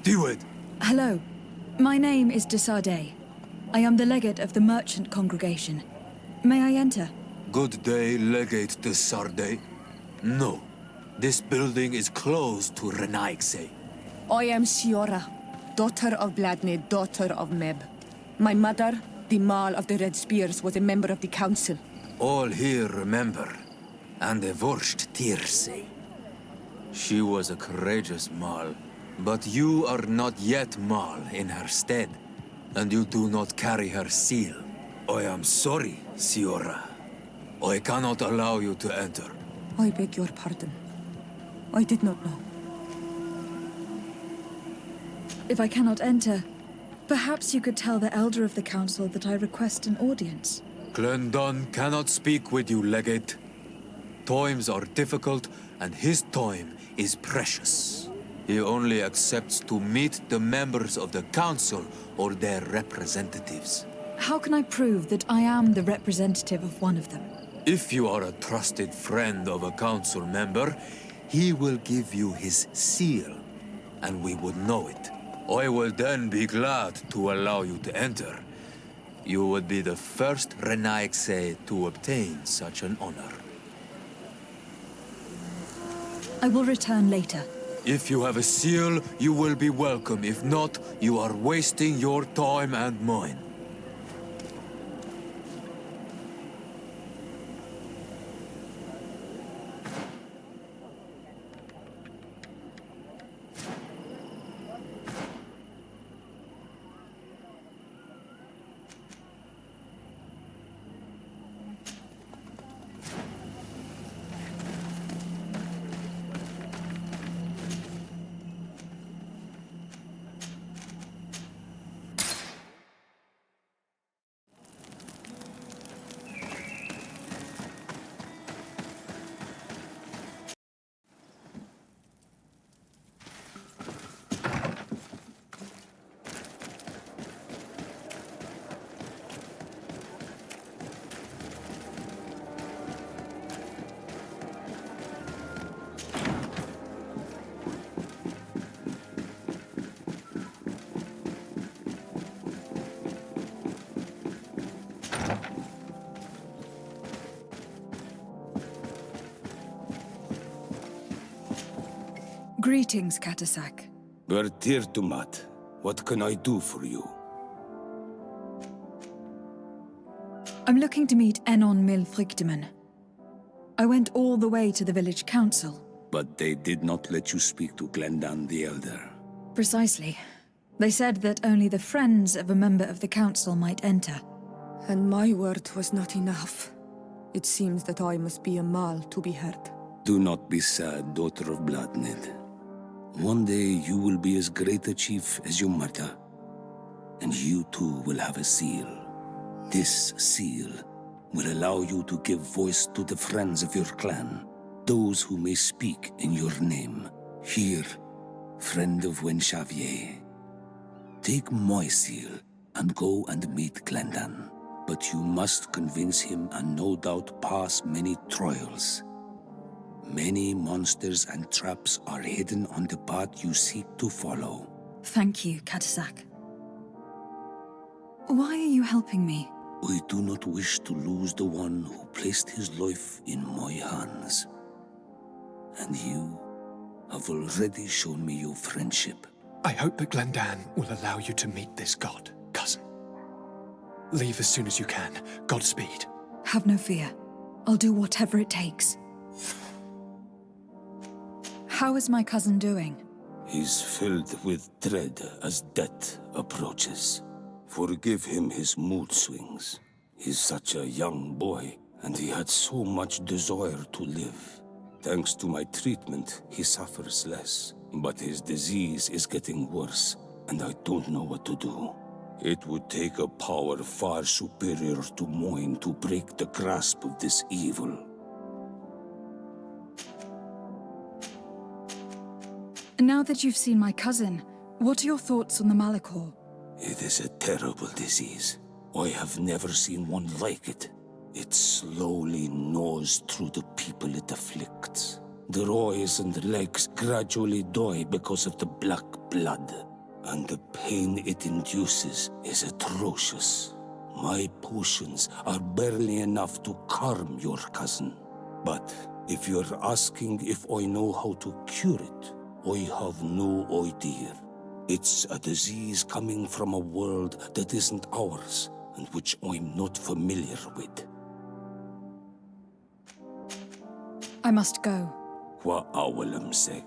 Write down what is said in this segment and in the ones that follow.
Do it! Hello, my name is De Sarde. I am the legate of the merchant congregation. May I enter? Good day, Legate De Sarde. No, this building is closed to Renaigse. I am Siora, daughter of Bladne, daughter of Meb. My mother, the Mal of the Red Spears, was a member of the council. All here remember, and the worst Tirse. She was a courageous Mal, but you are not yet Mal in her stead, and you do not carry her seal. I am sorry, Siora. I cannot allow you to enter. I beg your pardon. I did not know. If I cannot enter, perhaps you could tell the elder of the council that I request an audience. Glendon cannot speak with you, Legate. Times are difficult, and his time is precious. He only accepts to meet the members of the council or their representatives. How can I prove that I am the representative of one of them? If you are a trusted friend of a council member, he will give you his seal, and we would know it. I will then be glad to allow you to enter. You would be the first Renaigse to obtain such an honor. I will return later. If you have a seal, you will be welcome. If not, you are wasting your time and mine. Greetings, Katasak. Bertirtumat, what can I do for you? I'm looking to meet Enon Mil Frichteman. I went all the way to the village council. But they did not let you speak to Glendan the Elder. Precisely. They said that only the friends of a member of the council might enter. And my word was not enough. It seems that I must be a Mal to be heard. Do not be sad, daughter of Bloodned. One day you will be as great a chief as your mother. And you too will have a seal. This seal will allow you to give voice to the friends of your clan, those who may speak in your name. Here, friend of Wenxavier, take my seal and go and meet Glendan. But you must convince him and no doubt pass many trials. Many monsters and traps are hidden on the path you seek to follow. Thank you, Katasak. Why are you helping me? We do not wish to lose the one who placed his life in my hands. And you have already shown me your friendship. I hope that Glendan will allow you to meet this god, cousin. Leave as soon as you can. Godspeed. Have no fear. I'll do whatever it takes. How is my cousin doing? He's filled with dread as death approaches. Forgive him his mood swings. He's such a young boy, and he had so much desire to live. Thanks to my treatment, he suffers less. But his disease is getting worse, and I don't know what to do. It would take a power far superior to mine to break the grasp of this evil. Now that you've seen my cousin, what are your thoughts on the malihora? It is a terrible disease. I have never seen one like it. It slowly gnaws through the people it afflicts. Their eyes and legs gradually die because of the black blood. And the pain it induces is atrocious. My potions are barely enough to calm your cousin. But if you're asking if I know how to cure it, I have no idea. It's a disease coming from a world that isn't ours, and which I'm not familiar with. I must go. Wa awalam seg.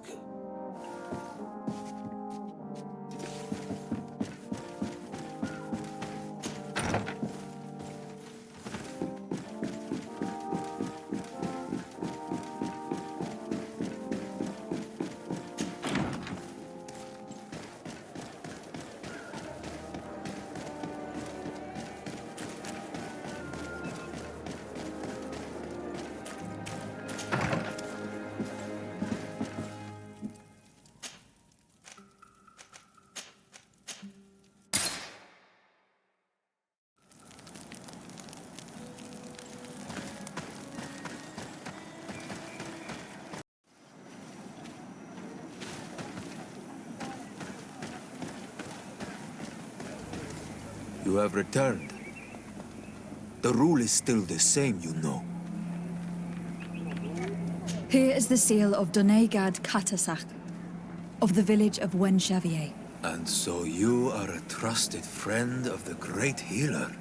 You have returned. The rule is still the same, you know. Here is the seal of Donegad Katasak, of the village of Wenxavier. And so you are a trusted friend of the great healer.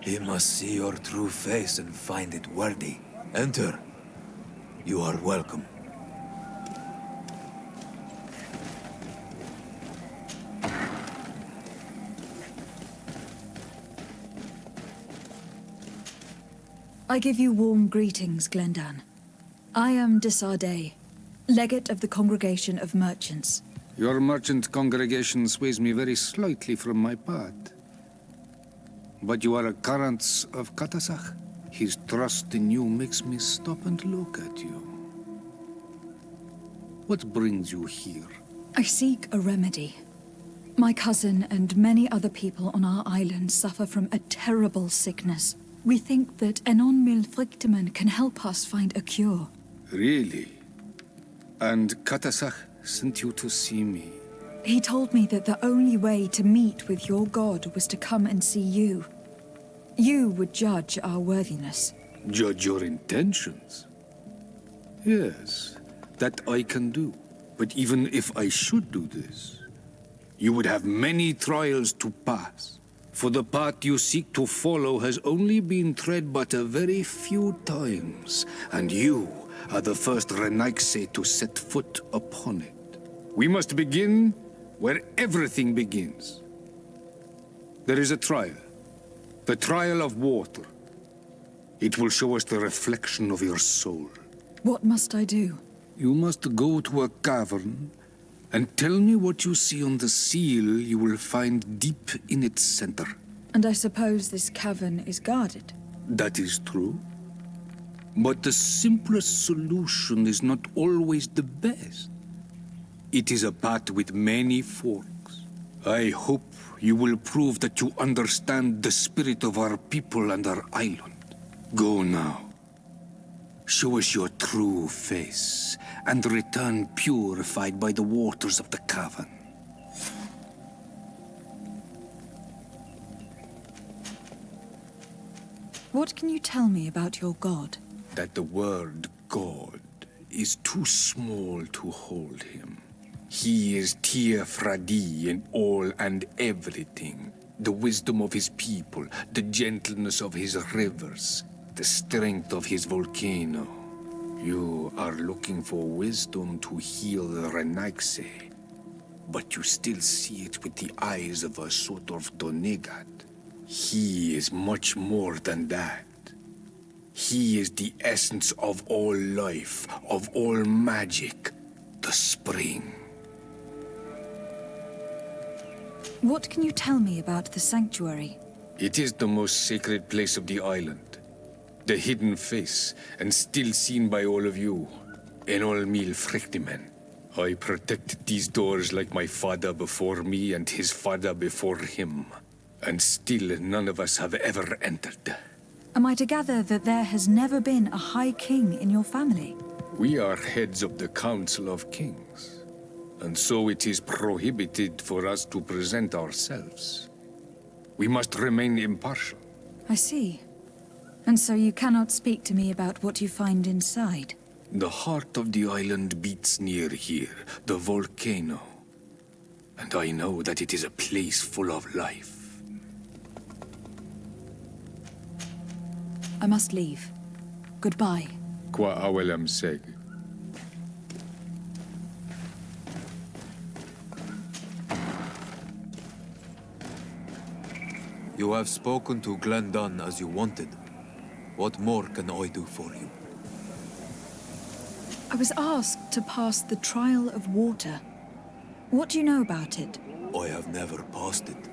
He must see your true face and find it worthy. Enter. You are welcome. I give you warm greetings, Glendan. I am De Sarde, legate of the Congregation of Merchants. Your merchant congregation sways me very slightly from my path. But you are a current of Katasak. His trust in you makes me stop and look at you. What brings you here? I seek a remedy. My cousin and many other people on our island suffer from a terrible sickness. We think that Enon Mil Frichteman can help us find a cure. Really? And Katasak sent you to see me? He told me that the only way to meet with your god was to come and see you. You would judge our worthiness. Judge your intentions? Yes, that I can do. But even if I should do this, you would have many trials to pass. For the path you seek to follow has only been tread but a very few times, and you are the first Renaigse to set foot upon it. We must begin where everything begins. There is a trial, the trial of water. It will show us the reflection of your soul. What must I do? You must go to a cavern and tell me what you see on the seal you will find deep in its center. And I suppose this cavern is guarded? That is true. But the simplest solution is not always the best. It is a path with many forks. I hope you will prove that you understand the spirit of our people and our island. Go now. Show us your true face, and return purified by the waters of the cavern. What can you tell me about your god? That the word God is too small to hold him. He is Tir-Fraди in all and everything. The wisdom of his people, the gentleness of his rivers, the strength of his volcano. You are looking for wisdom to heal the Renaigse, but you still see it with the eyes of a sort of Donegat. He is much more than that. He is the essence of all life, of all magic, the spring. What can you tell me about the sanctuary? It is the most sacred place of the island. The hidden face, and still seen by all of you. Enol mil frictimen. I protected these doors like my father before me and his father before him. And still none of us have ever entered. Am I to gather that there has never been a high king in your family? We are heads of the Council of Kings. And so it is prohibited for us to present ourselves. We must remain impartial. I see. And so you cannot speak to me about what you find inside? The heart of the island beats near here, the volcano. And I know that it is a place full of life. I must leave. Goodbye. Qua awelam seg. You have spoken to Glendon as you wanted. What more can I do for you? I was asked to pass the trial of water. What do you know about it? I have never passed it.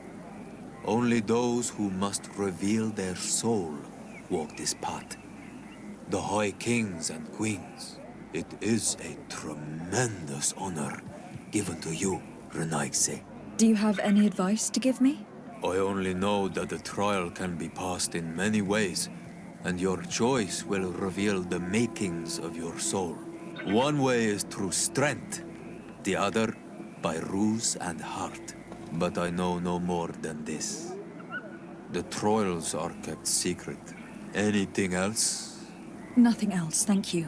Only those who must reveal their soul walk this path. The High Kings and Queens. It is a tremendous honor given to you, Renaigse. Do you have any advice to give me? I only know that the trial can be passed in many ways, and your choice will reveal the makings of your soul. One way is through strength, the other by ruse and heart. But I know no more than this. The trials are kept secret. Anything else? Nothing else, thank you.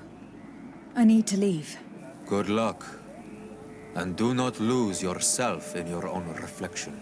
I need to leave. Good luck. And do not lose yourself in your own reflection.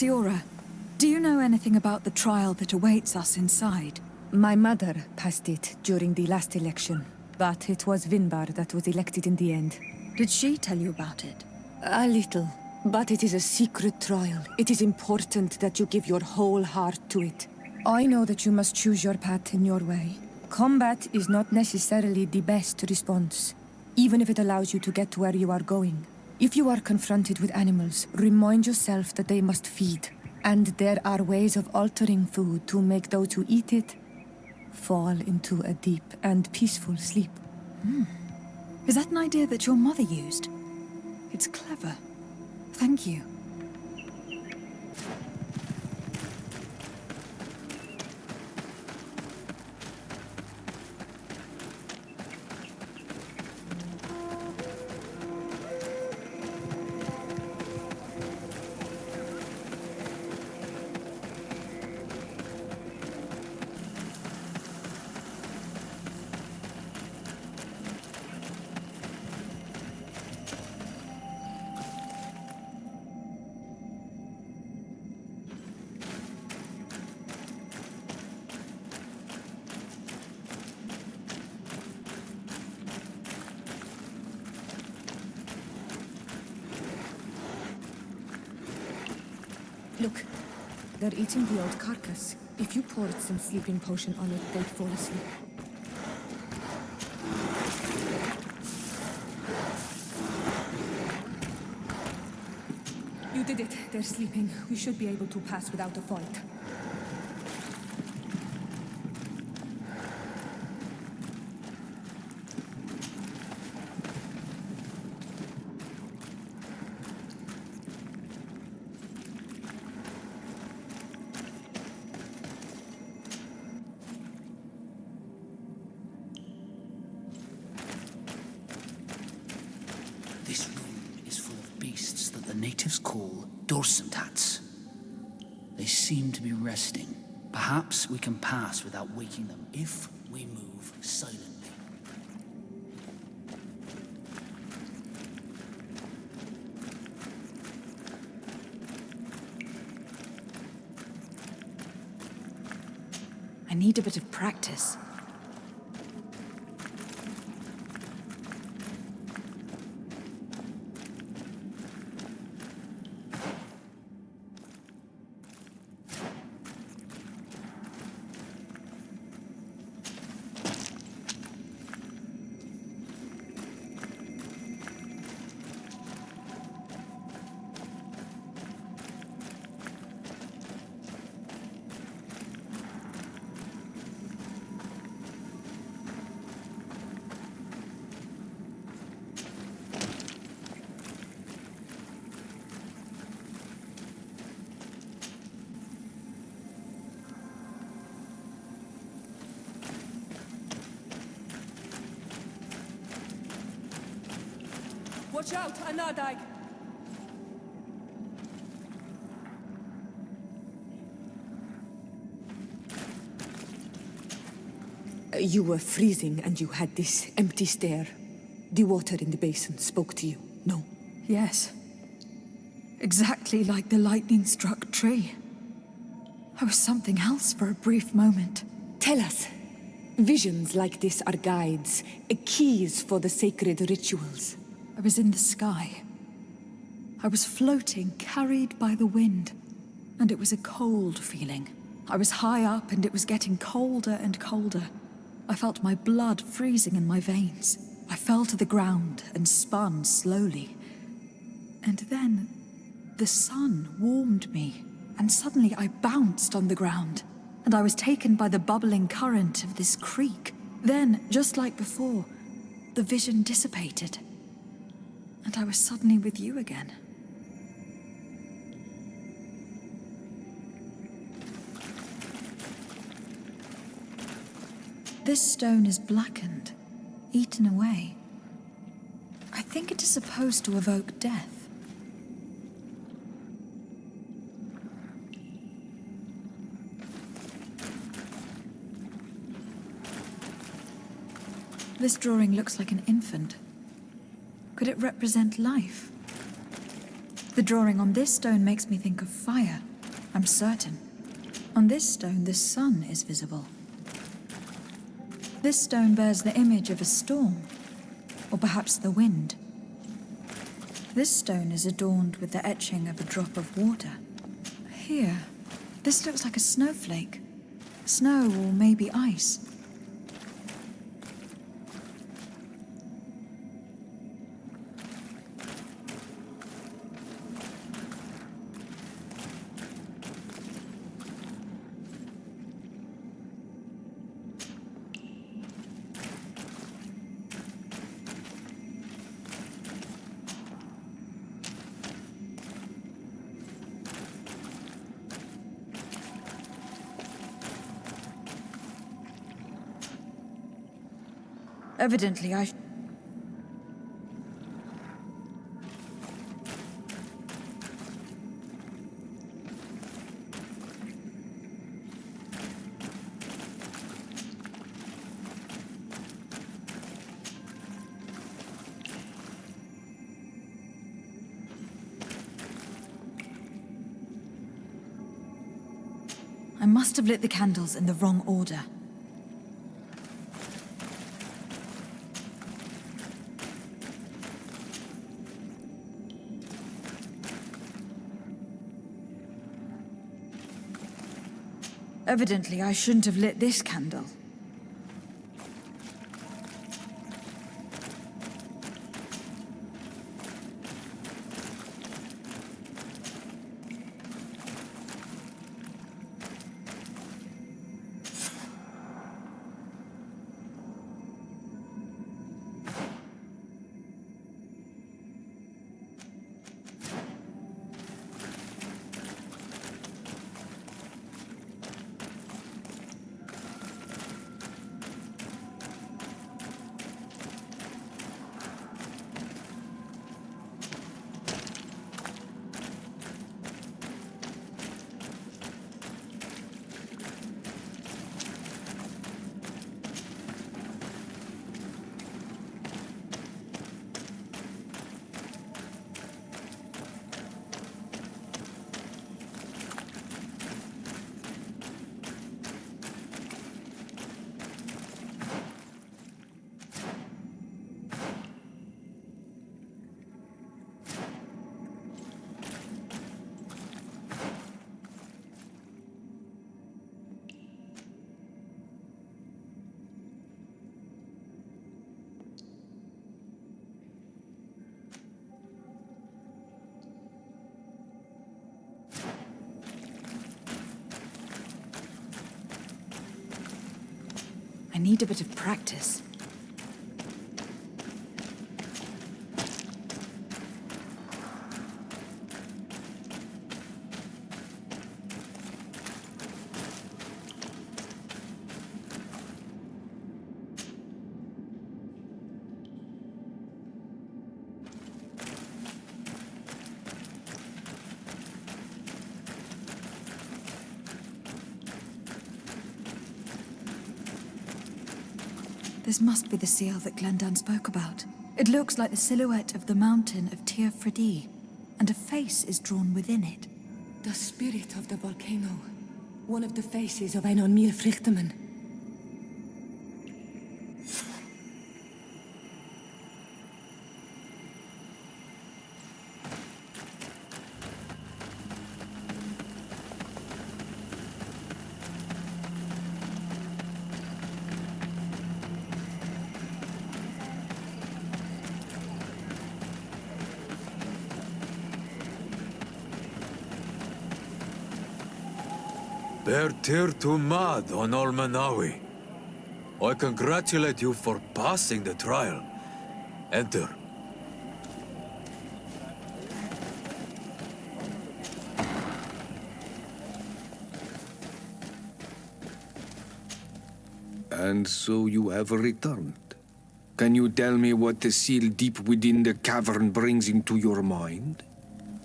Siora, do you know anything about the trial that awaits us inside? My mother passed it during the last election, but it was Vinbar that was elected in the end. Did she tell you about it? A little. But it is a secret trial. It is important that you give your whole heart to it. I know that you must choose your path in your way. Combat is not necessarily the best response, even if it allows you to get to where you are going. If you are confronted with animals, remind yourself that they must feed. And there are ways of altering food to make those who eat it fall into a deep and peaceful sleep. Is that an idea that your mother used? It's clever. Thank you. Look, they're eating the old carcass. If you poured some sleeping potion on it, they'd fall asleep. You did it. They're sleeping. We should be able to pass without a fight. This room is full of beasts that the natives call dorsentats. They seem to be resting. Perhaps we can pass without waking them if we move silently. I need a bit of practice. Watch out, Anadag! You were freezing and you had this empty stare. The water in the basin spoke to you, no? Yes. Exactly like the lightning-struck tree. I was something else for a brief moment. Tell us. Visions like this are guides, keys for the sacred rituals. I was in the sky. I was floating, carried by the wind. And it was a cold feeling. I was high up and it was getting colder and colder. I felt my blood freezing in my veins. I fell to the ground and spun slowly. And then the sun warmed me, and suddenly I bounced on the ground, and I was taken by the bubbling current of this creek. Then, just like before, the vision dissipated, and I was suddenly with you again. This stone is blackened, eaten away. I think it is supposed to evoke death. This drawing looks like an infant. Could it represent life? The drawing on this stone makes me think of fire, I'm certain. On this stone, the sun is visible. This stone bears the image of a storm, or perhaps the wind. This stone is adorned with the etching of a drop of water. Here, this looks like a snowflake. Snow or maybe ice. Evidently, I must have lit the candles in the wrong order. Evidently, I shouldn't have lit this candle. I need a bit of practice. This must be the seal that Glendan spoke about. It looks like the silhouette of the mountain of Tir-Fraди, and a face is drawn within it. The spirit of the volcano. One of the faces of Einon Milfrichtemann. Bertir to Mad on Olmanawi. I congratulate you for passing the trial. Enter. And so you have returned. Can you tell me what the seal deep within the cavern brings into your mind?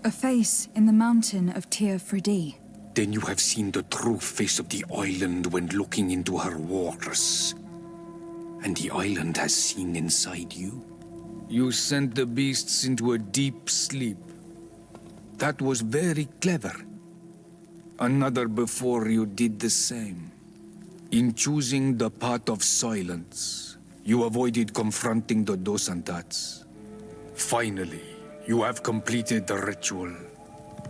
A face in the mountain of Tir-Fradi. Then you have seen the true face of the island when looking into her waters. And the island has seen inside you. You sent the beasts into a deep sleep. That was very clever. Another before you did the same. In choosing the path of silence, you avoided confronting the Dosantats. Finally, You have completed the ritual,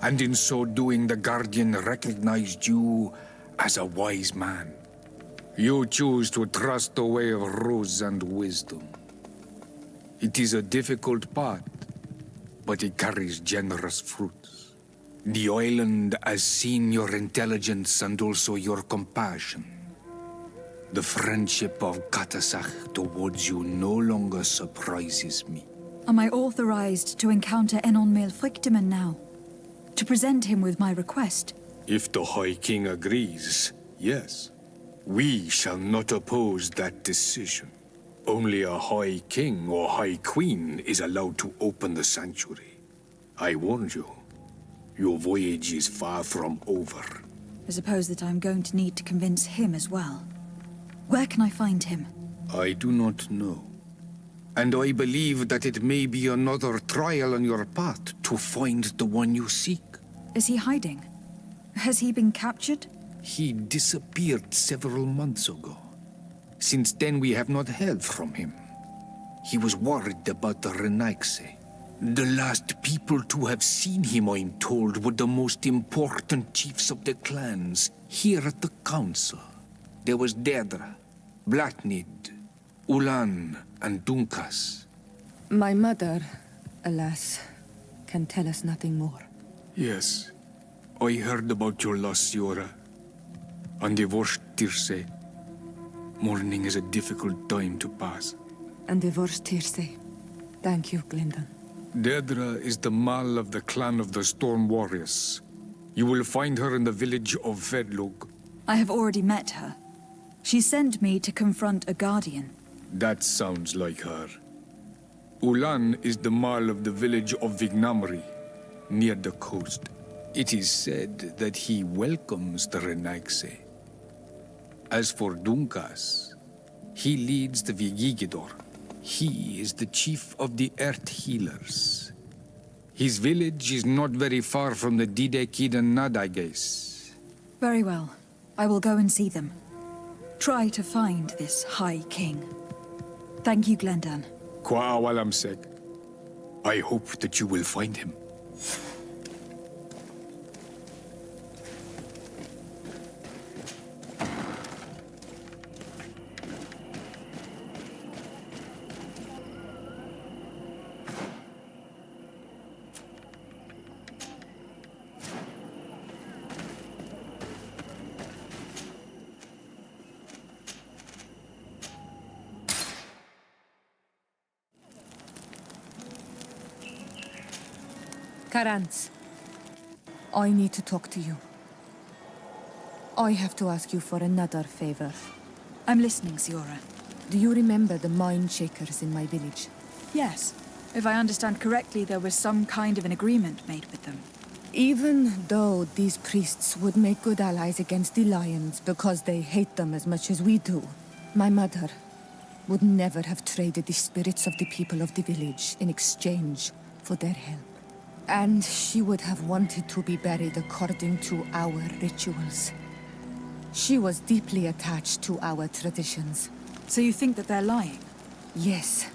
and in so doing the Guardian recognized you as a wise man. You choose to trust the way of rules and wisdom. It is a difficult path, but it carries generous fruits. The island has seen your intelligence and also your compassion. The friendship of Katasach towards you no longer surprises me. Am I authorized to encounter Enon Frichtemann now? To present him with my request? If the High King agrees, yes. We shall not oppose that decision. Only a High King or High Queen is allowed to open the sanctuary. I warned you. Your voyage is far from over. I suppose that I'm going to need to convince him as well. Where can I find him? I do not know. And I believe that it may be another trial on your path to find the one you seek. Is he hiding? Has he been captured? He disappeared several months ago. Since then we have not heard from him. He was worried about the Renaigse. The last people to have seen him, I'm told, were the most important chiefs of the clans here at the council. There was Dedra, Blatnid, Ulan, and Dunkas. My mother, alas, can tell us nothing more. Yes, I heard about your loss, Siora. And divorced Tirse. Mourning is a difficult time to pass. And divorced Tirse. Thank you, Glendon. Dedra is the Mal of the clan of the Storm Warriors. You will find her in the village of Vedlog. I have already met her. She sent me to confront a guardian. That sounds like her. Ulan is the Mal of the village of Vignamri, near the coast. It is said that he welcomes the Renaigse. As for Dunkas, he leads the Vigigidor. He is the chief of the Earth Healers. His village is not very far from the Didekid and Nadages. Very well. I will go and see them. Try to find this High King. Thank you, Glendan. Kwa'awalamsek. I hope that you will find him. Karantz, I need to talk to you. I have to ask you for another favor. I'm listening, Siora. Do you remember the mine shakers in my village? Yes. If I understand correctly, there was some kind of an agreement made with them. Even though these priests would make good allies against the lions because they hate them as much as we do, my mother would never have traded the spirits of the people of the village in exchange for their help. And she would have wanted to be buried according to our rituals. She was deeply attached to our traditions. So you think that they're lying? Yes.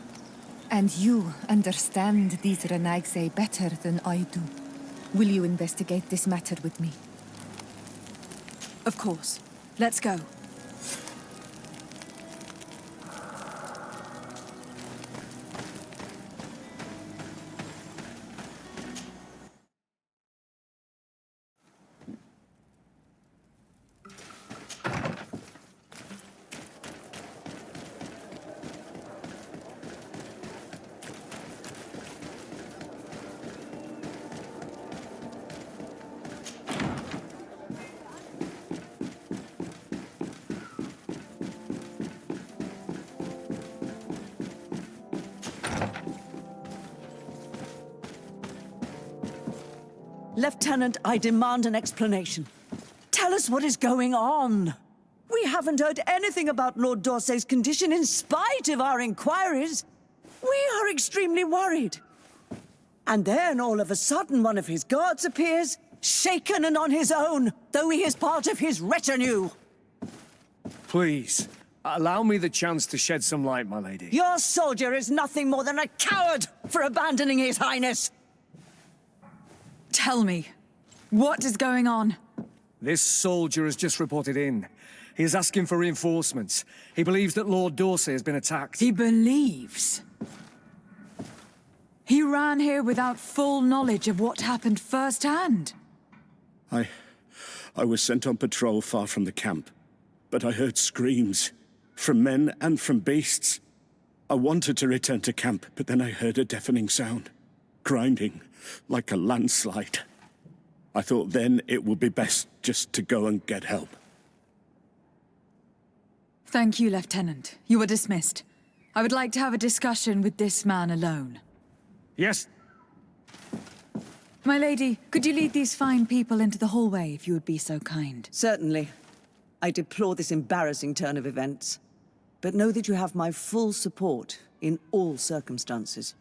And you understand these Renaigse better than I do. Will you investigate this matter with me? Of course. Let's go. Lieutenant, I demand an explanation. Tell us what is going on. We haven't heard anything about Lord Dorsey's condition in spite of our inquiries. We are extremely worried. And then, all of a sudden, one of his guards appears, shaken and on his own, though he is part of his retinue. Please, allow me the chance to shed some light, my lady. Your soldier is nothing more than a coward for abandoning his highness. Tell me, what is going on? This soldier has just reported in. He is asking for reinforcements. He believes that Lord Dorsey has been attacked. He believes? He ran here without full knowledge of what happened firsthand. I was sent on patrol far from the camp, but I heard screams, from men and from beasts. I wanted to return to camp, but then I heard a deafening sound, grinding, like a landslide. I thought then it would be best just to go and get help. Thank you, Lieutenant. You are dismissed. I would like to have a discussion with this man alone. Yes? My lady, could you lead these fine people into the hallway, if you would be so kind? Certainly. I deplore this embarrassing turn of events. But know that you have my full support in all circumstances.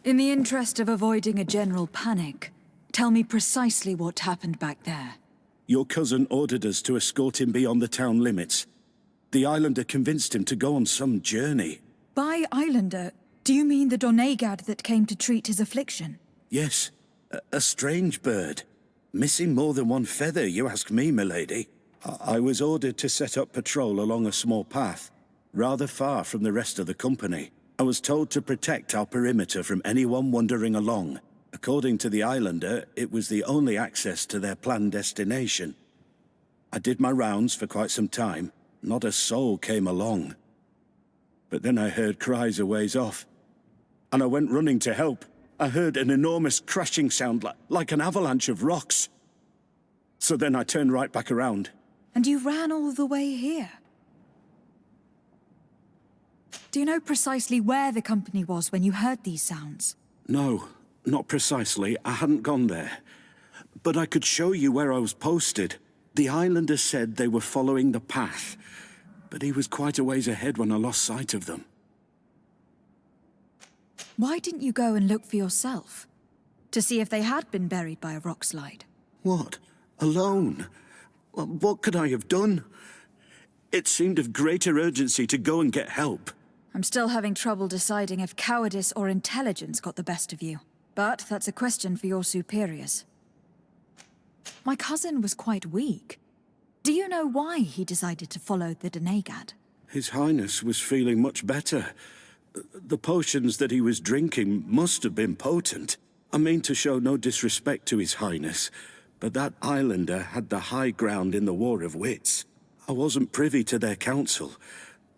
In the interest of avoiding a general panic, tell me precisely what happened back there. Your cousin ordered us to escort him beyond the town limits. The islander convinced him to go on some journey. By islander, do you mean the Donegad that came to treat his affliction? Yes, a strange bird. Missing more than one feather, you ask me, milady. I was ordered to set up patrol along a small path, rather far from the rest of the company. I was told to protect our perimeter from anyone wandering along. According to the islander, it was the only access to their planned destination. I did my rounds for quite some time. Not a soul came along. But then I heard cries a ways off, and I went running to help. I heard an enormous crashing sound like an avalanche of rocks. So then I turned right back around. And you ran all the way here? Do you know precisely where the company was when you heard these sounds? No, not precisely. I hadn't gone there. But I could show you where I was posted. The islander said they were following the path, but he was quite a ways ahead when I lost sight of them. Why didn't you go and look for yourself? To see if they had been buried by a rock slide? What? Alone? What could I have done? It seemed of greater urgency to go and get help. I'm still having trouble deciding if cowardice or intelligence got the best of you. But that's a question for your superiors. My cousin was quite weak. Do you know why he decided to follow the Donegad? His Highness was feeling much better. The potions that he was drinking must have been potent. I mean to show no disrespect to His Highness, but that islander had the high ground in the War of Wits. I wasn't privy to their counsel.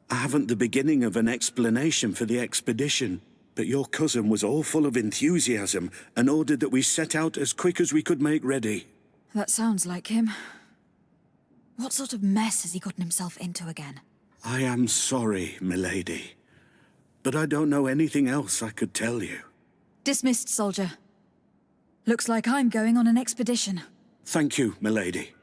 I haven't the beginning of an explanation for the expedition, but your cousin was all full of enthusiasm and ordered that we set out as quick as we could make ready. That sounds like him. What sort of mess has he gotten himself into again? I am sorry, milady, but I don't know anything else I could tell you. Dismissed, soldier. Looks like I'm going on an expedition. Thank you, milady.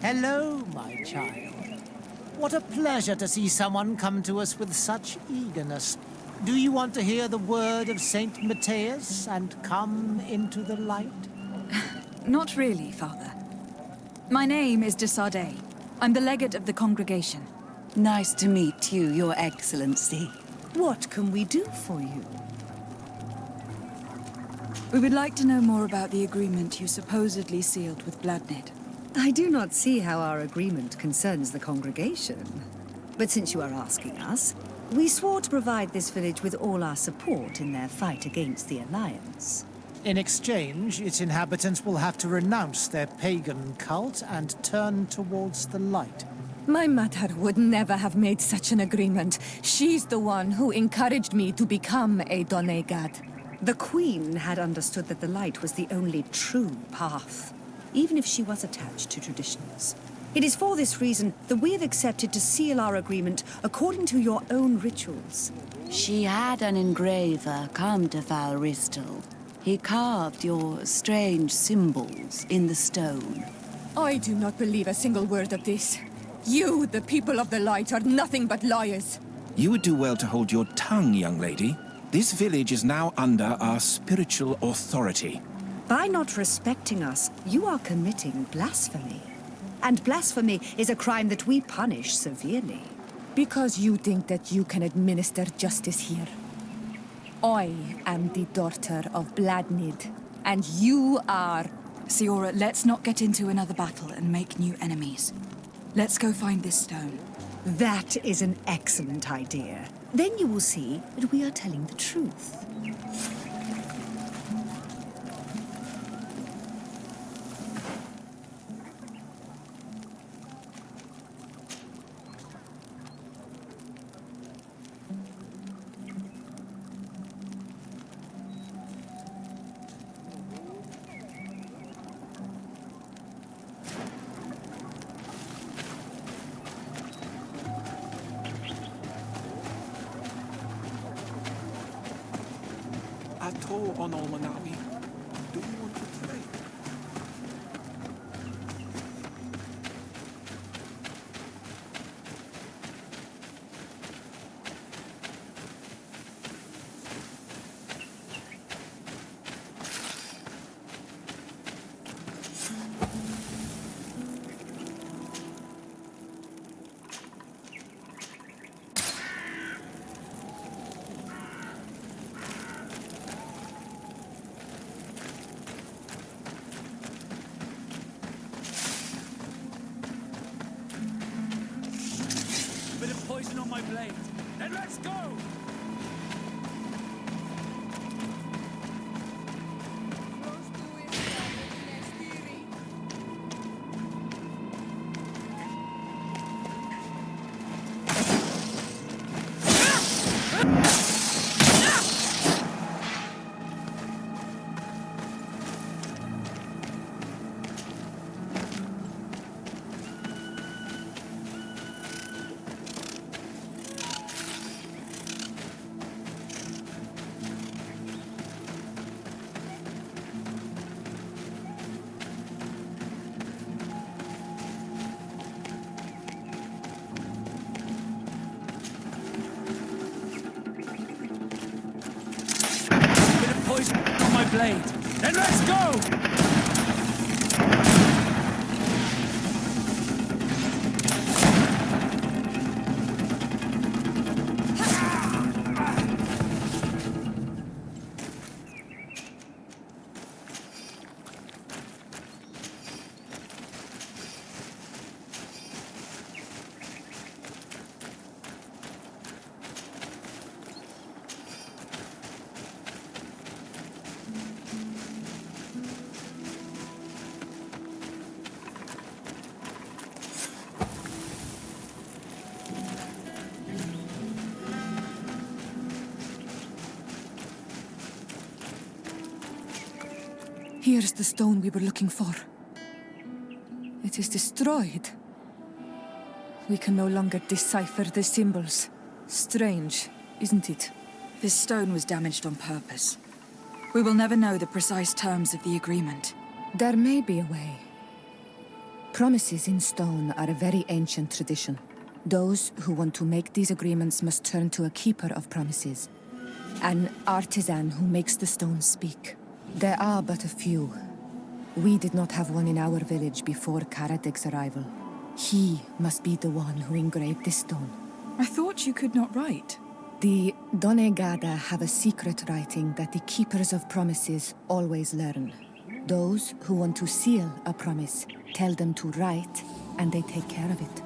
Hello, my child. What a pleasure to see someone come to us with such eagerness. Do you want to hear the word of Saint Matthias and come into the light? Not really, Father. My name is De Sarde. I'm the legate of the congregation. Nice to meet you, Your Excellency. What can we do for you? We would like to know more about the agreement you supposedly sealed with Bladnid. I do not see how our agreement concerns the congregation. But since you are asking us, We swore to provide this village with all our support in their fight against the Alliance. In exchange, its inhabitants will have to renounce their pagan cult and turn towards the light. My mother would never have made such an agreement. She's the one who encouraged me to become a Donegad. The Queen had understood that the light was the only true path, even if she was attached to traditions. It is for this reason that we have accepted to seal our agreement according to your own rituals. She had an engraver come to Val Ristel. He carved your strange symbols in the stone. I do not believe a single word of this. You, the people of the light, are nothing but liars. You would do well to hold your tongue, young lady. This village is now under our spiritual authority. By not respecting us, you are committing blasphemy. And blasphemy is a crime that we punish severely. Because you think that you can administer justice here. I am the daughter of Bladnid, and you are... Siora, let's not get into another battle and make new enemies. Let's go find this stone. That is an excellent idea. Then you will see that we are telling the truth. On Olmanawi. Do you want to trade? On my blade. Then let's go! On my blade. Then let's go! Here's the stone we were looking for. It is destroyed. We can no longer decipher the symbols. Strange, isn't it? This stone was damaged on purpose. We will never know the precise terms of the agreement. There may be a way. Promises in stone are a very ancient tradition. Those who want to make these agreements must turn to a keeper of promises. An artisan who makes the stones speak. There are but a few. We did not have one in our village before Karatek's arrival. He must be the one who engraved this stone. I thought you could not write. The Donegada have a secret writing that the keepers of promises always learn. Those who want to seal a promise tell them to write, and they take care of it.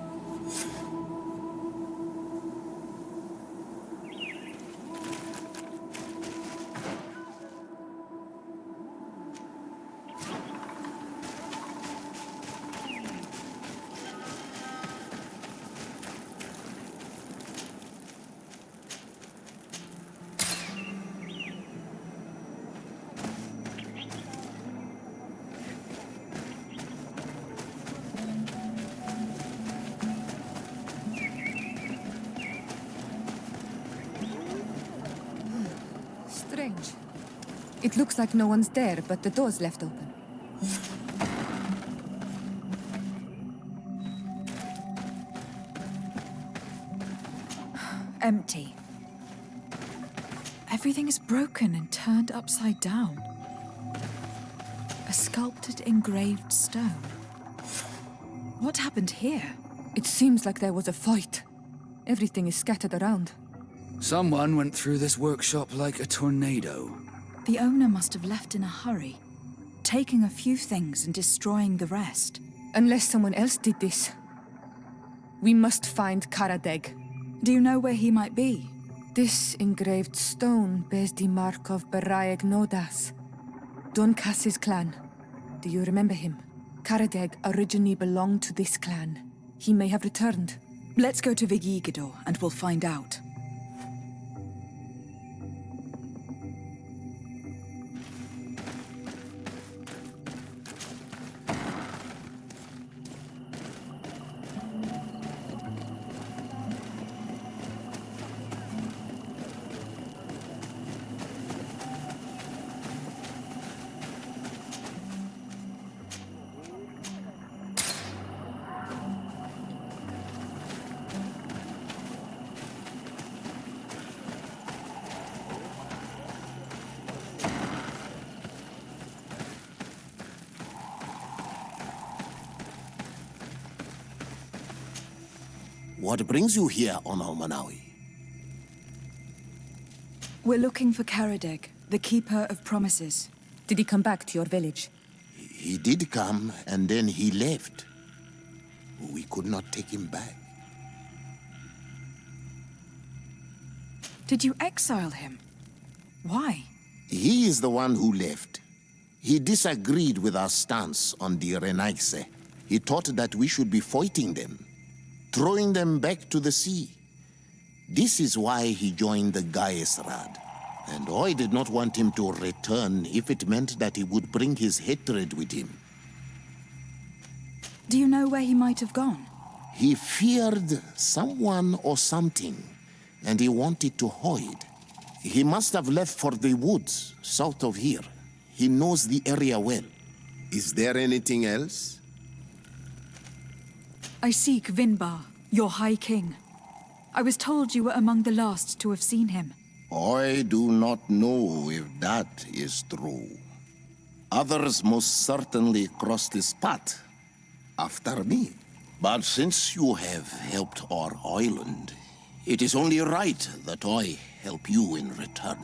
It looks like no one's there, but the door's left open. Empty. Everything is broken and turned upside down. A sculpted, engraved stone. What happened here? It seems like there was a fight. Everything is scattered around. Someone went through this workshop like a tornado. The owner must have left in a hurry, taking a few things and destroying the rest. Unless someone else did this. We must find Karadeg. Do you know where he might be? This engraved stone bears the mark of Baraeg Nodas, Donkas's clan. Do you remember him? Karadeg originally belonged to this clan. He may have returned. Let's go to Vigigador and we'll find out. What brings you here on Almanawi? We're looking for Karadeg, the Keeper of Promises. Did he come back to your village? He did come, and then he left. We could not take him back. Did you exile him? Why? He is the one who left. He disagreed with our stance on the Renaigse. He thought that we should be fighting them, throwing them back to the sea. This is why he joined the Gaesrad. And I did not want him to return if it meant that he would bring his hatred with him. Do you know where he might have gone? He feared someone or something, and he wanted to hide. He must have left for the woods south of here. He knows the area well. Is there anything else? I seek Vinbar, your High King. I was told you were among the last to have seen him. I do not know if that is true. Others most certainly crossed this path after me. But since you have helped our island, it is only right that I help you in return.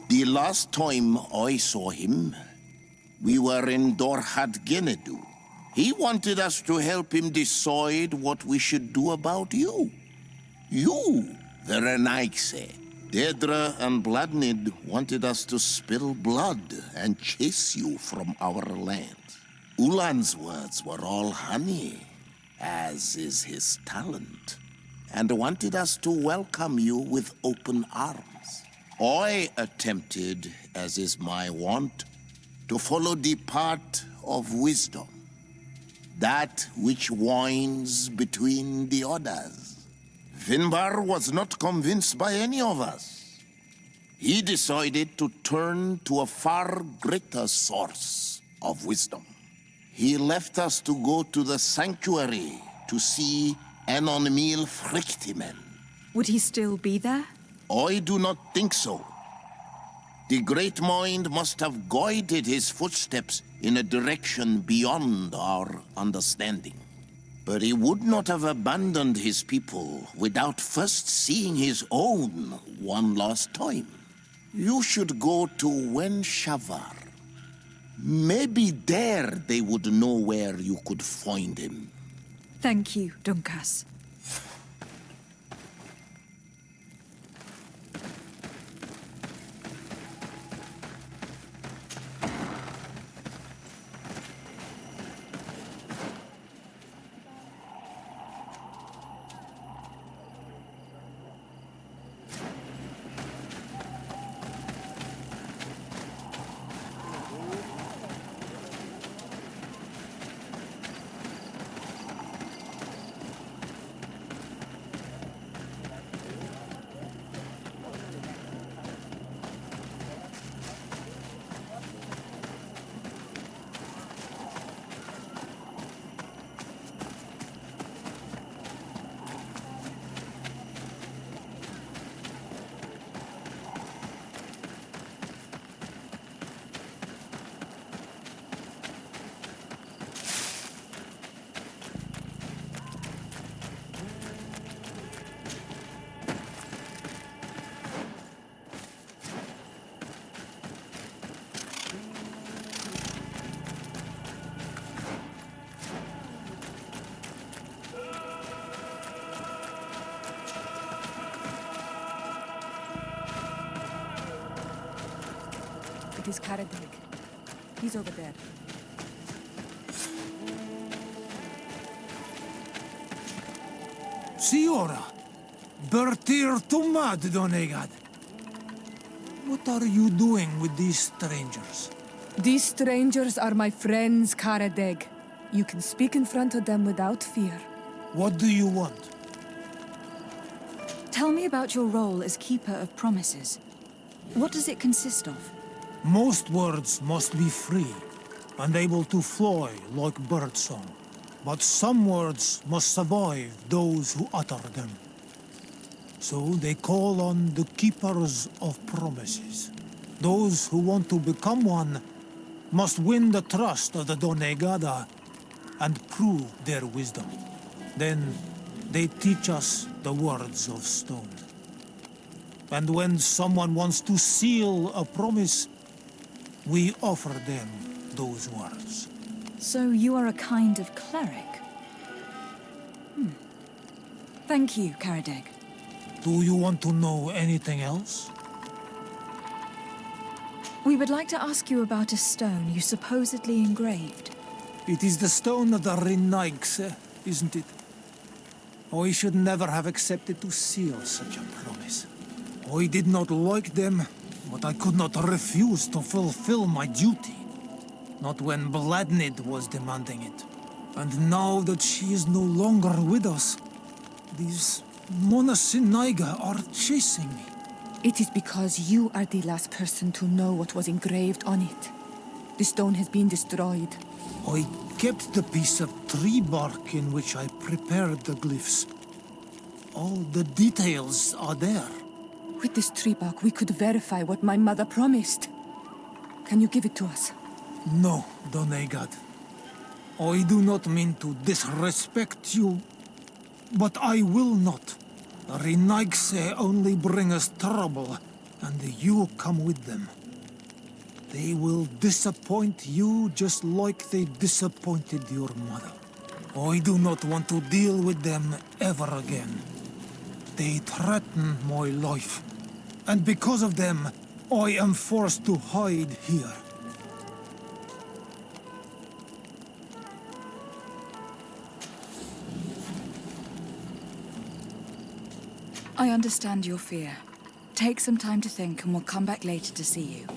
The last time I saw him, we were in Dorhat Genedu. He wanted us to help him decide what we should do about you. You, the Renaigse. Dedra and Bladnid wanted us to spill blood and chase you from our land. Ulan's words were all honey, as is his talent, and wanted us to welcome you with open arms. I attempted, as is my wont, to follow the path of wisdom, that which winds between the others. Vinbar was not convinced by any of us. He decided to turn to a far greater source of wisdom. He left us to go to the sanctuary to see Enon Mil Frictimen. Would he still be there? I do not think so. The great mind must have guided his footsteps in a direction beyond our understanding. But he would not have abandoned his people without first seeing his own one last time. You should go to Wen Shavar. Maybe there they would know where you could find him. Thank you, Dunkas. It is Karadeg. He's over there. Siora, Bertir Tumad Donegad. What are you doing with these strangers? These strangers are my friends, Karadeg. You can speak in front of them without fear. What do you want? Tell me about your role as Keeper of Promises. What does it consist of? Most words must be free and able to fly like birdsong. But some words must survive those who utter them. So they call on the Keepers of Promises. Those who want to become one must win the trust of the Donegada and prove their wisdom. Then they teach us the words of stone. And when someone wants to seal a promise, we offer them those words. So you are a kind of cleric? Thank you, Karadeg. Do you want to know anything else? We would like to ask you about a stone you supposedly engraved. It is the stone of the Renaigse, isn't it? I should never have accepted to seal such a promise. I did not like them, but I could not refuse to fulfill my duty. Not when Bladnid was demanding it. And now that she is no longer with us, these Monasinaiga are chasing me. It is because you are the last person to know what was engraved on it. The stone has been destroyed. I kept the piece of tree bark in which I prepared the glyphs. All the details are there. With this tree bark, we could verify what my mother promised. Can you give it to us? No, Donegad. I do not mean to disrespect you, but I will not. The Renaigse only bring us trouble, and you come with them. They will disappoint you just like they disappointed your mother. I do not want to deal with them ever again. They threaten my life, and because of them, I am forced to hide here. I understand your fear. Take some time to think and we'll come back later to see you.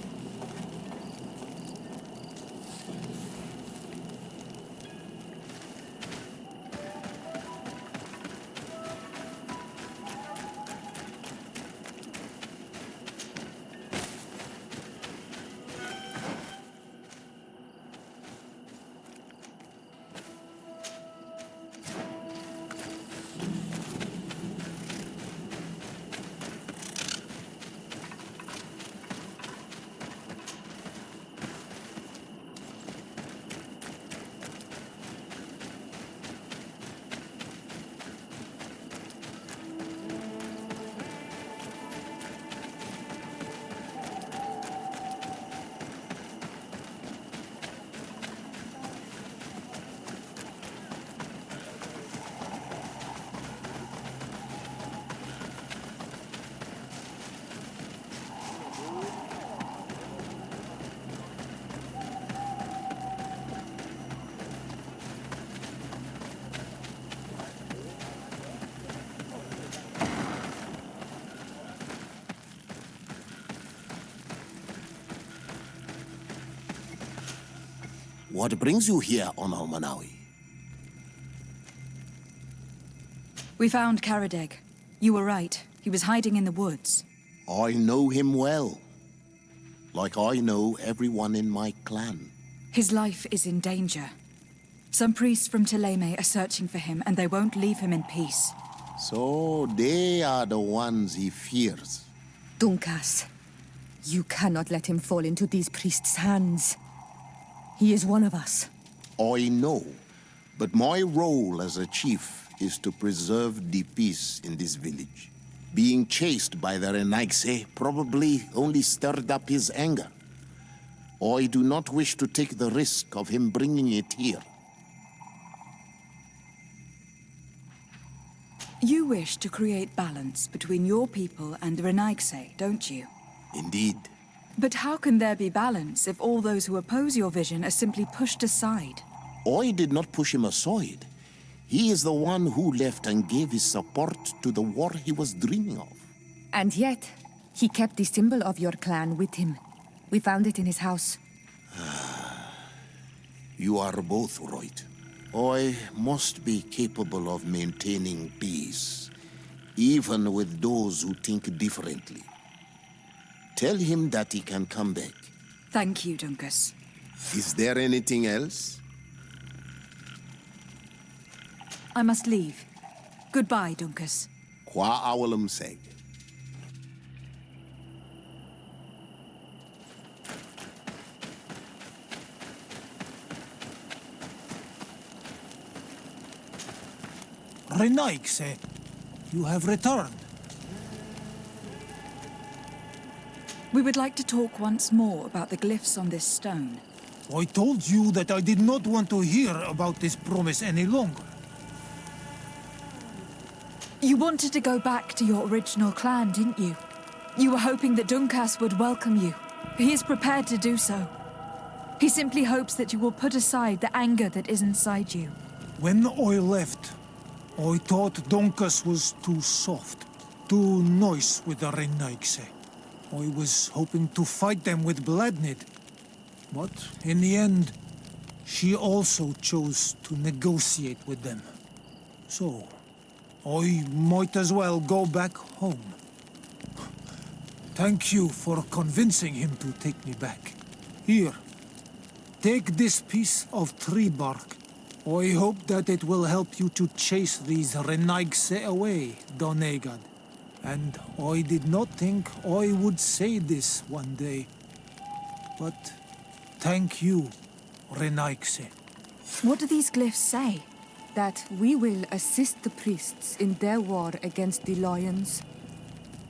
What brings you here on Almanawi? We found Karadeg. You were right. He was hiding in the woods. I know him well. Like I know everyone in my clan. His life is in danger. Some priests from Teleme are searching for him, and they won't leave him in peace. So they are the ones he fears. Dunkas, you cannot let him fall into these priests' hands. He is one of us. I know, but my role as a chief is to preserve the peace in this village. Being chased by the Renaigse probably only stirred up his anger. I do not wish to take the risk of him bringing it here. You wish to create balance between your people and the Renaigse, don't you? Indeed. But how can there be balance if all those who oppose your vision are simply pushed aside? I did not push him aside. He is the one who left and gave his support to the war he was dreaming of. And yet, he kept the symbol of your clan with him. We found it in his house. You are both right. I must be capable of maintaining peace, even with those who think differently. Tell him that he can come back. Thank you, Dunkus. Is there anything else? I must leave. Goodbye, Dunkus. Qua awalum seg. Renaigse, you have returned. We would like to talk once more about the glyphs on this stone. I told you that I did not want to hear about this promise any longer. You wanted to go back to your original clan, didn't you? You were hoping that Dunkas would welcome you. He is prepared to do so. He simply hopes that you will put aside the anger that is inside you. When I left, I thought Dunkas was too soft, too nice with the Renaigse. I was hoping to fight them with Bladnid. But in the end, she also chose to negotiate with them. So, I might as well go back home. Thank you for convincing him to take me back. Here, take this piece of tree bark. I hope that it will help you to chase these Renaigse away, Donegad. And I did not think I would say this one day. But thank you, Renaigse. What do these glyphs say? That we will assist the priests in their war against the lions,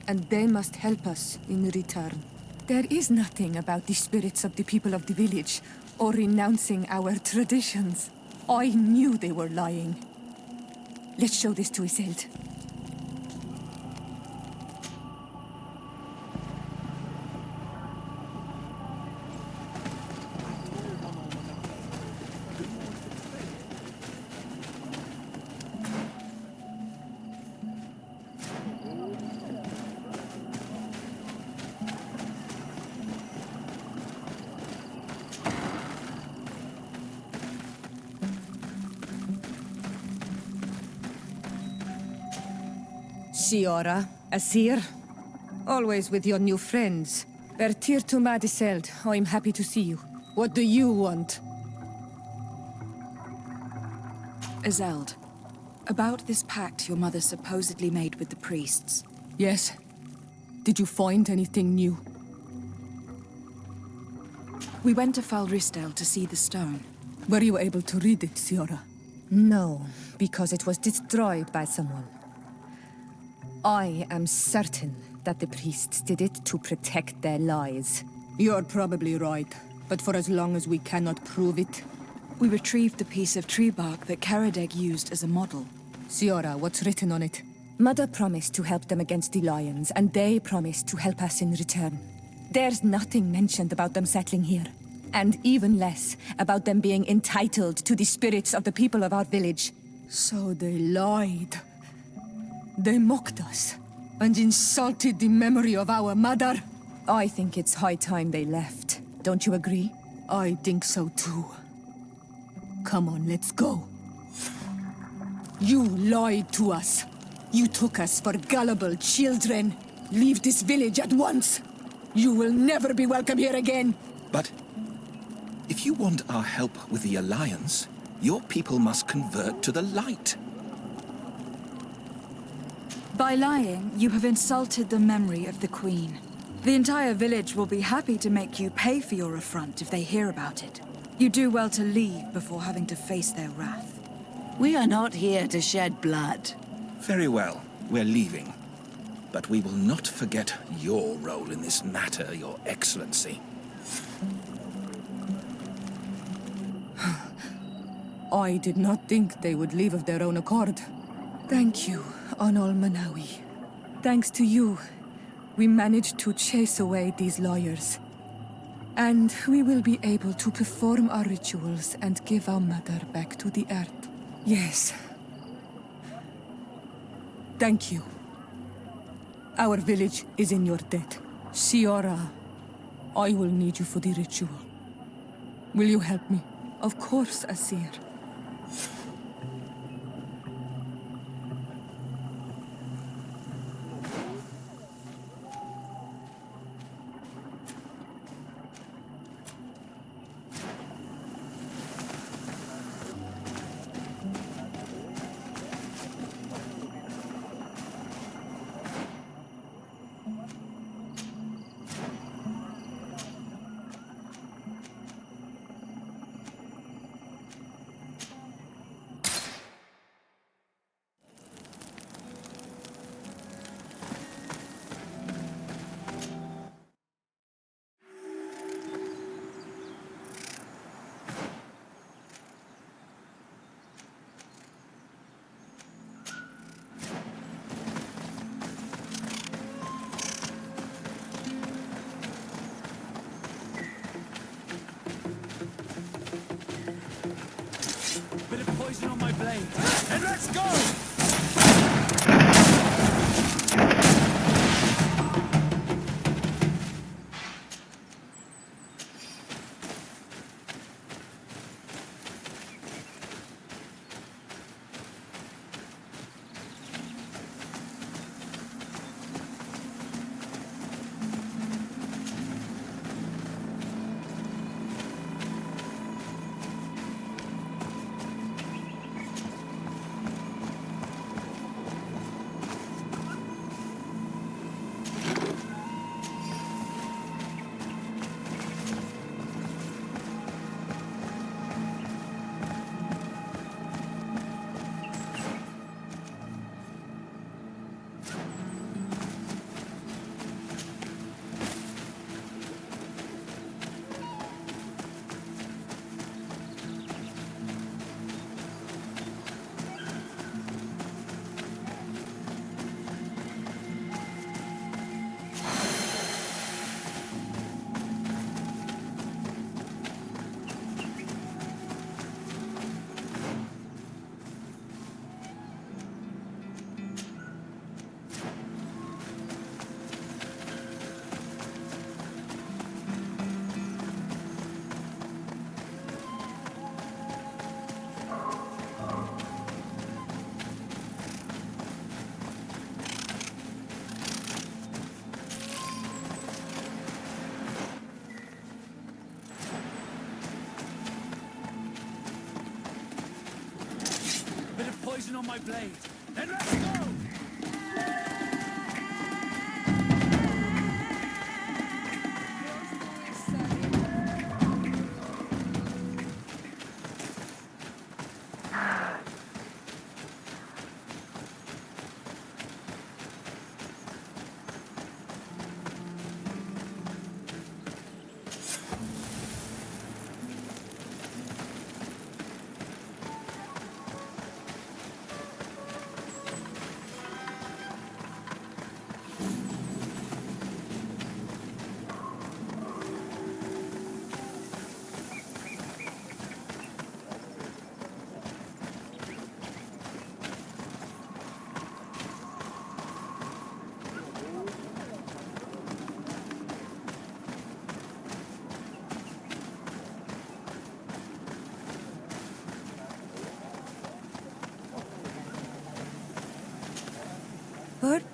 and they must help us in return. There is nothing about the spirits of the people of the village, or renouncing our traditions. I knew they were lying. Let's show this to Iselt. Siora, Asir, always with your new friends. Bertir to Madiseld, I'm happy to see you. What do you want? Azeld, about this pact your mother supposedly made with the priests. Yes. Did you find anything new? We went to Falristel to see the stone. Were you able to read it, Siora? No, because it was destroyed by someone. I am certain that the priests did it to protect their lies. You're probably right, but for as long as we cannot prove it... We retrieved the piece of tree bark that Karadeg used as a model. Siora, what's written on it? Mother promised to help them against the lions, and they promised to help us in return. There's nothing mentioned about them settling here, and even less about them being entitled to the spirits of the people of our village. So they lied. They mocked us, and insulted the memory of our mother. I think it's high time they left. Don't you agree? I think so too. Come on, let's go. You lied to us. You took us for gullible children. Leave this village at once. You will never be welcome here again. But if you want our help with the Alliance, your people must convert to the light. By lying, you have insulted the memory of the Queen. The entire village will be happy to make you pay for your affront if they hear about it. You do well to leave before having to face their wrath. We are not here to shed blood. Very well, we're leaving. But we will not forget your role in this matter, Your Excellency. I did not think they would leave of their own accord. Thank you, Anol Manawi. Thanks to you, we managed to chase away these lawyers. And we will be able to perform our rituals and give our mother back to the earth. Yes. Thank you. Our village is in your debt. Siora, I will need you for the ritual. Will you help me? Of course, Asir. Poison on my blade. And let's go! Poison on my blade. And let's go!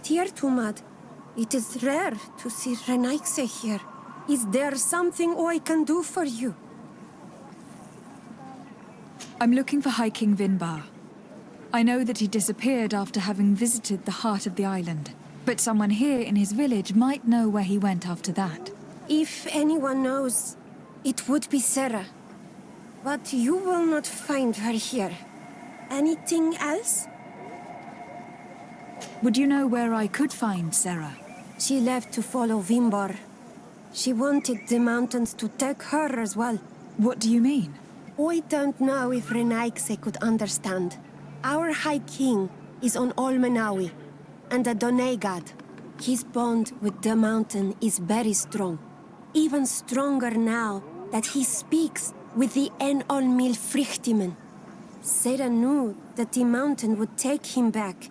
Dear Tumad, it is rare to see Renaikse here. Is there something I can do for you? I'm looking for High King Vinbar. I know that he disappeared after having visited the heart of the island, but someone here in his village might know where he went after that. If anyone knows, it would be Sarah. But you will not find her here. Anything else? Would you know where I could find Sarah? She left to follow Vinbar. She wanted the mountains to take her as well. What do you mean? I don't know if Renaikse could understand. Our High King is on Olmenawi, and a Donegad. His bond with the mountain is very strong. even stronger now that he speaks with the Milfrichtemen. Sarah knew that the mountain would take him back,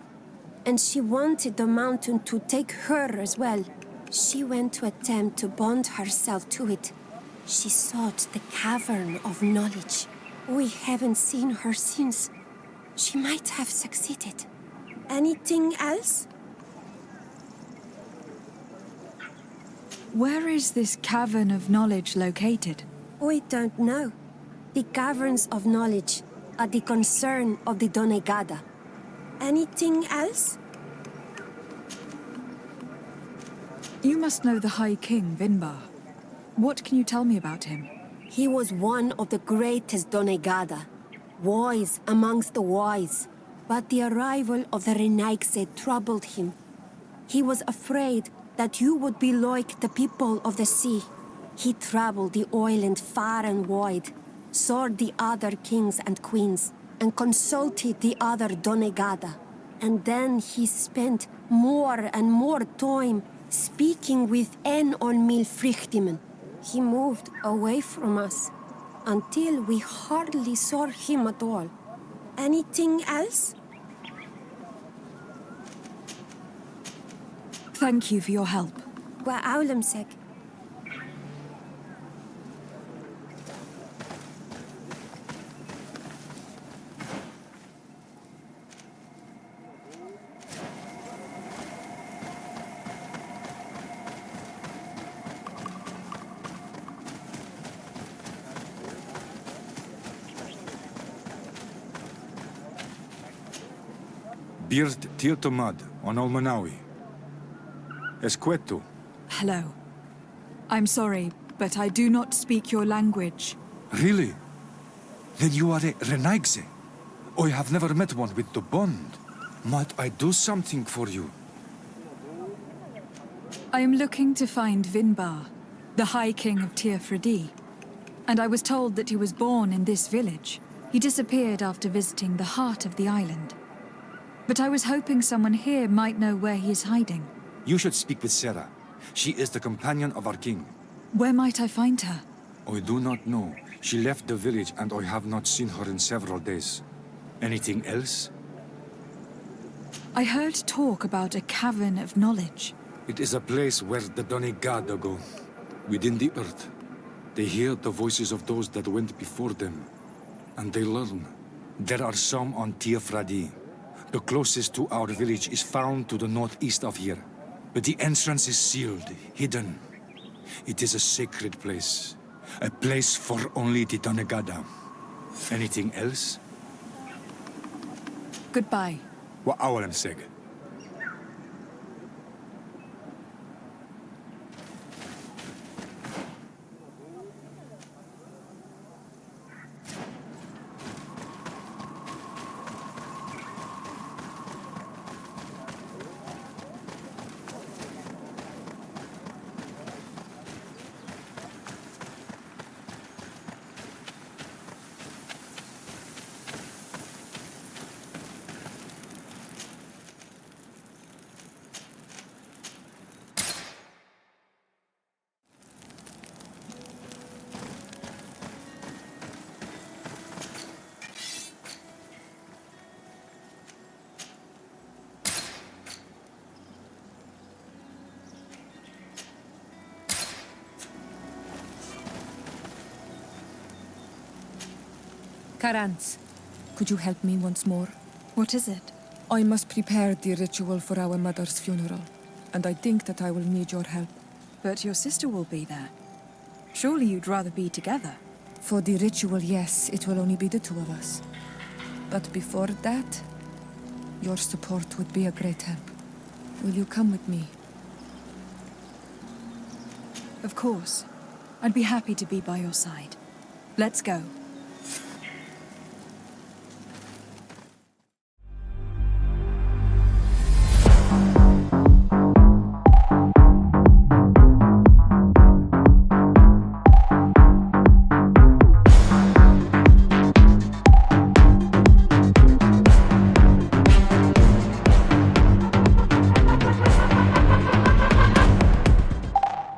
and she wanted the mountain to take her as well. She went to attempt to bond herself to it. She sought the cavern of knowledge. We haven't seen her since. She might have succeeded. Anything else? Where is this cavern of knowledge located? We don't know. The caverns of knowledge are the concern of the Donegada. Anything else? You must know the High King, Vinbar. What can you tell me about him? He was one of the greatest Donegada, wise amongst the wise. But the arrival of the Renaigse troubled him. He was afraid that you would be like the people of the sea. He traveled the island far and wide, saw the other kings and queens, and consulted the other Donegada. And then he spent more and more time speaking with Milfrichtemen. He moved away from us until we hardly saw him at all. Anything else? Thank you for your help. Wa'aulamsek. Bird Tirtomad on Almanawi. Esqueto. Hello. I'm sorry, but I do not speak your language. Really? Then you are a Renaigse. I have never met one with the bond. Might I do something for you? I am looking to find Vinbar, the High King of Tir-Fradi. And I was told that he was born in this village. He disappeared after visiting the heart of the island. But I was hoping someone here might know where he is hiding. You should speak with Sarah. She is the companion of our king. Where might I find her? I do not know. She left the village and I have not seen her in several days. Anything else? I heard talk about a cavern of knowledge. It is a place where the Donegada go, within the earth. They hear the voices of those that went before them, and they learn. There are some on Tir-Fradi. The closest to our village is found to the northeast of here. But the entrance is sealed, hidden. It is a sacred place. A place for only the Donegada. Anything else? Goodbye. Wa'aulamseg. Karans, could you help me once more? What is it? I must prepare the ritual for our mother's funeral, and I think that I will need your help. But your sister will be there. Surely you'd rather be together. For the ritual, yes, it will only be the two of us. But before that, your support would be a great help. Will you come with me? Of course. I'd be happy to be by your side. Let's go.